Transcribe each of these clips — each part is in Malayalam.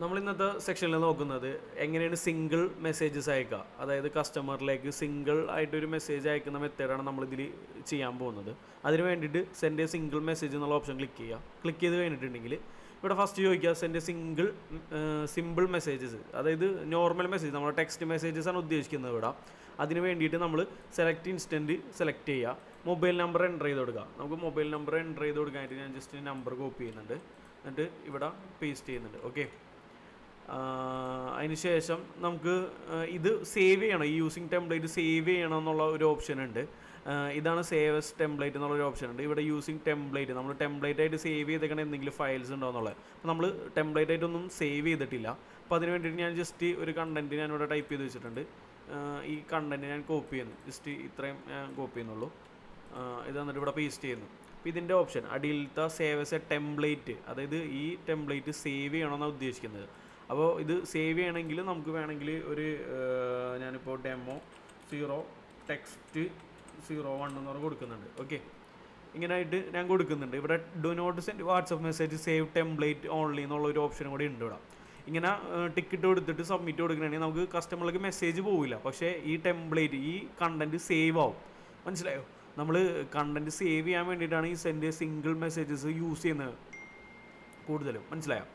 നമ്മൾ ഇന്നത്തെ സെക്ഷനിൽ നോക്കുന്നത് എങ്ങനെയാണ് സിംഗിൾ മെസ്സേജസ് അയക്കുക, അതായത് കസ്റ്റമറിലേക്ക് സിംഗിൾ ആയിട്ടൊരു മെസ്സേജ് അയക്കുന്ന മെത്തേഡാണ് നമ്മളിതിൽ ചെയ്യാൻ പോകുന്നത്. അതിന് വേണ്ടിയിട്ട് സെൻഡ് എ സിംഗിൾ മെസ്സേജ് എന്നുള്ള ഓപ്ഷൻ ക്ലിക്ക് ചെയ്യുക. ക്ലിക്ക് ചെയ്ത് കഴിഞ്ഞിട്ടുണ്ടെങ്കിൽ ഇവിടെ ഫസ്റ്റ് ചോദിക്കുക സെൻഡ് എ സിമ്പിൾ മെസ്സേജസ്, അതായത് നോർമൽ മെസ്സേജ്, നമ്മുടെ ടെക്സ്റ്റ് മെസ്സേജസ് ആണ് ഉദ്ദേശിക്കുന്നത് ഇവിടെ. അതിന് വേണ്ടിയിട്ട് നമ്മൾ സെലക്ട് ഇൻസ്റ്റൻറ്റ് സെലക്ട് ചെയ്യുക, മൊബൈൽ നമ്പർ എൻ്റർ ചെയ്ത് കൊടുക്കുക. നമുക്ക് മൊബൈൽ നമ്പർ എൻ്റർ ചെയ്ത് കൊടുക്കാനായിട്ട് ഞാൻ ജസ്റ്റ് നമ്പർ കോപ്പി ചെയ്യുന്നുണ്ട്, എന്നിട്ട് ഇവിടെ പേസ്റ്റ് ചെയ്യുന്നുണ്ട്. ഓക്കെ, അതിന് ശേഷം നമുക്ക് ഇത് സേവ് ചെയ്യണം, ഈ യൂസിങ് ടെംപ്ലേറ്റ് സേവ് ചെയ്യണം എന്നുള്ള ഒരു ഓപ്ഷൻ ഉണ്ട്. ഇതാണ് സേവ് എസ് ടെംപ്ലേറ്റ് എന്നുള്ളൊരു ഓപ്ഷൻ ഉണ്ട്. ഇവിടെ യൂസിങ് ടെംപ്ലേറ്റ്, നമ്മൾ ടെംപ്ലേറ്റ് ആയിട്ട് സേവ് ചെയ്തേക്കണ എന്തെങ്കിലും ഫയൽസ് ഉണ്ടോ എന്നുള്ളത്. അപ്പോൾ നമ്മൾ ടെംപ്ലേറ്റ് ആയിട്ടൊന്നും സേവ് ചെയ്തിട്ടില്ല. അപ്പോൾ അതിന് വേണ്ടിയിട്ട് ഞാൻ ജസ്റ്റ് ഒരു കണ്ടൻറ്റ് ഞാനിവിടെ ടൈപ്പ് ചെയ്ത് വെച്ചിട്ടുണ്ട്. ഈ കണ്ടൻറ്റ് ഞാൻ കോപ്പി ചെയ്യുന്നു, ജസ്റ്റ് ഇത്രയും ഞാൻ കോപ്പി ചെയ്യുന്നുള്ളൂ. ഇത് വന്നിട്ട് ഇവിടെ പേസ്റ്റ് ചെയ്യുന്നു. അപ്പോൾ ഇതിൻ്റെ ഓപ്ഷൻ അടിയിലത്തെ സേവ് എസ് എ ടെംപ്ലേറ്റ്, അതായത് ഈ ടെംപ്ലേറ്റ് സേവ് ചെയ്യണമെന്നാണ് ഉദ്ദേശിക്കുന്നത്. അപ്പോൾ ഇത് സേവ് ചെയ്യണമെങ്കിൽ നമുക്ക് വേണമെങ്കിൽ ഒരു ഞാനിപ്പോൾ ഡെമോ 0 ടെക്സ്റ്റ് 01 എന്ന് പറഞ്ഞ് കൊടുക്കുന്നുണ്ട്. ഓക്കെ, ഇങ്ങനെയായിട്ട് ഞാൻ കൊടുക്കുന്നുണ്ട്. ഇവിടെ do not send WhatsApp message save template only എന്നുള്ള ഒരു ഓപ്ഷനും കൂടി ഉണ്ട് ഇവിടെ. ഇങ്ങനെ ടിക്കറ്റ് കൊടുത്തിട്ട് സബ്മിറ്റ് കൊടുക്കണമെങ്കിൽ നമുക്ക് കസ്റ്റമറിലേക്ക് മെസ്സേജ് പോവില്ല, പക്ഷേ ഈ ടെംപ്ലേറ്റ്, ഈ കണ്ടൻറ്റ് സേവ് ആവും. മനസ്സിലായോ? നമ്മൾ കണ്ടൻറ്റ് സേവ് ചെയ്യാൻ വേണ്ടിയിട്ടാണ് ഈ സെൻഡ് സിംഗിൾ മെസ്സേജസ് യൂസ് ചെയ്യുന്നത് കൂടുതലും. മനസ്സിലായോ?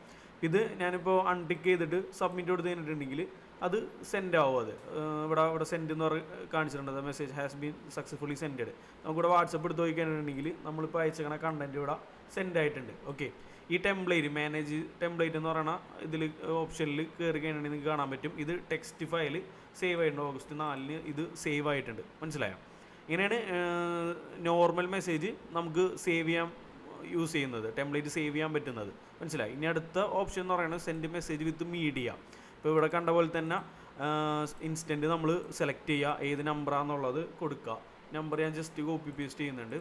ഇത് ഞാനിപ്പോൾ അൺടിക്ക് ചെയ്തിട്ട് സബ്മിറ്റ് കൊടുത്ത് കഴിഞ്ഞിട്ടുണ്ടെങ്കിൽ അത് സെൻഡ് ആവും. അത് ഇവിടെ സെൻഡ് എന്ന് പറഞ്ഞ് കാണിച്ചിട്ടുണ്ട്, message has been successfully send. നമുക്കിവിടെ വാട്സപ്പ് എടുത്ത് പോയി കഴിഞ്ഞിട്ടുണ്ടെങ്കിൽ നമ്മളിപ്പോൾ അയച്ചേക്കണ കണ്ടൻറ്റ് ഇവിടെ സെൻഡ് ആയിട്ടുണ്ട്. ഓക്കെ, ഈ ടെംപ്ലേറ്റ് മാനേജ് ടെംപ്ലേറ്റ് എന്ന് പറയുന്ന ഇതിൽ ഓപ്ഷനിൽ കയറി കഴിഞ്ഞിട്ടുണ്ടെങ്കിൽ നിങ്ങൾക്ക് കാണാൻ പറ്റും ഇത് ടെക്സ്റ്റ് ഫയൽ സേവ് ആയിട്ടുണ്ട്. ഓഗസ്റ്റ് 4 ഇത് സേവ് ആയിട്ടുണ്ട്. മനസ്സിലായോ? ഇങ്ങനെയാണ് നോർമൽ മെസ്സേജ് നമുക്ക് സേവ് ചെയ്യാൻ യൂസ് ചെയ്യുന്നത്, ടെംപ്ലേറ്റ് സേവ് ചെയ്യാൻ പറ്റുന്നത്. മനസ്സിലായി? ഇനി അടുത്ത ഓപ്ഷൻ എന്ന് പറയുന്നത് സെൻഡ് മെസ്സേജ് വിത്ത് മീഡിയ. ഇപ്പോൾ ഇവിടെ കണ്ട പോലെ തന്നെ ഇൻസ്റ്റൻറ്റ് നമ്മൾ സെലക്ട് ചെയ്യുക, ഏത് നമ്പറാണെന്നുള്ളത് കൊടുക്കുക. നമ്പർ ഞാൻ ജസ്റ്റ് കോപ്പി പേസ്റ്റ് ചെയ്യുന്നുണ്ട്.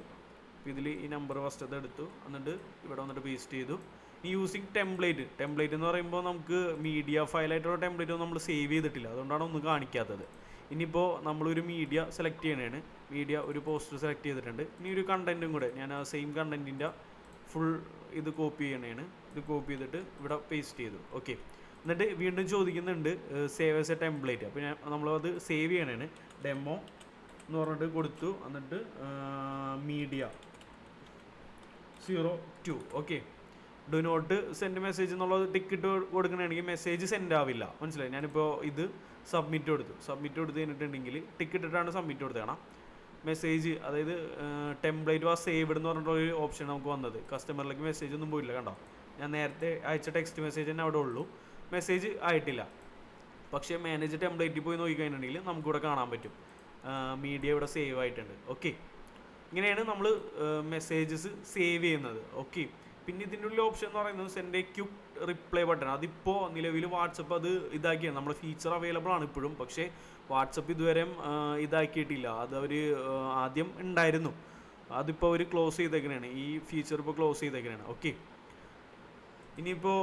അപ്പോൾ ഇതിൽ ഈ നമ്പർ ഫസ്റ്റത്തെ എടുത്തു, എന്നിട്ട് ഇവിടെ വന്നിട്ട് പേസ്റ്റ് ചെയ്തു. ഈ യൂസിങ് ടെംപ്ലേറ്റ് എന്ന് പറയുമ്പോൾ നമുക്ക് മീഡിയ ഫയലായിട്ടുള്ള ടെംപ്ലേറ്റ് ഒന്നും നമ്മൾ സേവ് ചെയ്തിട്ടില്ല, അതുകൊണ്ടാണ് ഒന്നും കാണിക്കാത്തത്. ഇനിയിപ്പോൾ നമ്മളൊരു മീഡിയ സെലക്ട് ചെയ്യണതാണ്, മീഡിയ ഒരു പോസ്റ്റർ സെലക്ട് ചെയ്തിട്ടുണ്ട്. ഇനി ഒരു കണ്ടൻറ്റും കൂടെ ഞാൻ ആ സെയിം കണ്ടൻറ്റിൻ്റെ ഫുൾ ഇത് കോപ്പി ചെയ്യണതാണ്. ഇത് കോപ്പി ചെയ്തിട്ട് ഇവിടെ പേസ്റ്റ് ചെയ്തു. ഓക്കെ, എന്നിട്ട് വീണ്ടും ചോദിക്കുന്നുണ്ട് സേവ് ആസ് എ ടെംപ്ലേറ്റ്. അപ്പോൾ നമ്മളത് സേവ് ചെയ്യണതാണ്, ഡെമോ എന്ന് പറഞ്ഞിട്ട് കൊടുത്തു. എന്നിട്ട് media 02. Okay, do not send message എന്നുള്ളത് ടിക്കറ്റ് കൊടുക്കണമെങ്കിൽ മെസ്സേജ് സെൻഡ് ആവില്ല. മനസ്സിലായി? ഞാനിപ്പോൾ ഇത് സബ്മിറ്റ് കൊടുത്ത് കഴിഞ്ഞിട്ടുണ്ടെങ്കിൽ ടിക്കറ്റ് ഇട്ടാണ് സബ്മിറ്റ് കൊടുത്തതാണ്. മെസ്സേജ്, അതായത് ടെംപ്ലേറ്റ് വാസ് സേവ്ഡ് എന്ന് പറഞ്ഞിട്ടൊരു ഓപ്ഷൻ നമുക്ക് വന്നത്. കസ്റ്റമറിലേക്ക് മെസ്സേജ് ഒന്നും പോയില്ല. കണ്ടോ, ഞാൻ നേരത്തെ അയച്ച ടെക്സ്റ്റ് മെസ്സേജ് തന്നെ അവിടെ ഉള്ളൂ, മെസ്സേജ് ആയിട്ടില്ല. പക്ഷേ മാനേജ് ടെംപ്ലേറ്റിൽ പോയി നോക്കിക്കഴിഞ്ഞിട്ടുണ്ടെങ്കിൽ നമുക്കിവിടെ കാണാൻ പറ്റും മീഡിയ ഇവിടെ സേവ് ആയിട്ടുണ്ട്. ഓക്കെ, ഇങ്ങനെയാണ് നമ്മൾ മെസ്സേജസ് സേവ് ചെയ്യുന്നത്. ഓക്കെ, പിന്നെ ഇതിൻ്റെ ഉള്ള ഓപ്ഷൻ എന്ന് പറയുന്നത് send A quick reply button. അതിപ്പോൾ നിലവിൽ വാട്സപ്പ് അത് ഇതാക്കിയാണ്, നമ്മുടെ ഫീച്ചർ അവൈലബിൾ ആണ് ഇപ്പോഴും. പക്ഷേ വാട്സപ്പ് ഇതുവരെ ഇതാക്കിയിട്ടില്ല. അത് അവർ ആദ്യം ഉണ്ടായിരുന്നു, അതിപ്പോൾ അവർ ക്ലോസ് ചെയ്തേക്കണേണ്. ഈ ഫീച്ചർ ഇപ്പോൾ ക്ലോസ് ചെയ്തേക്കണേണ്. ഓക്കെ, ഇനിയിപ്പോൾ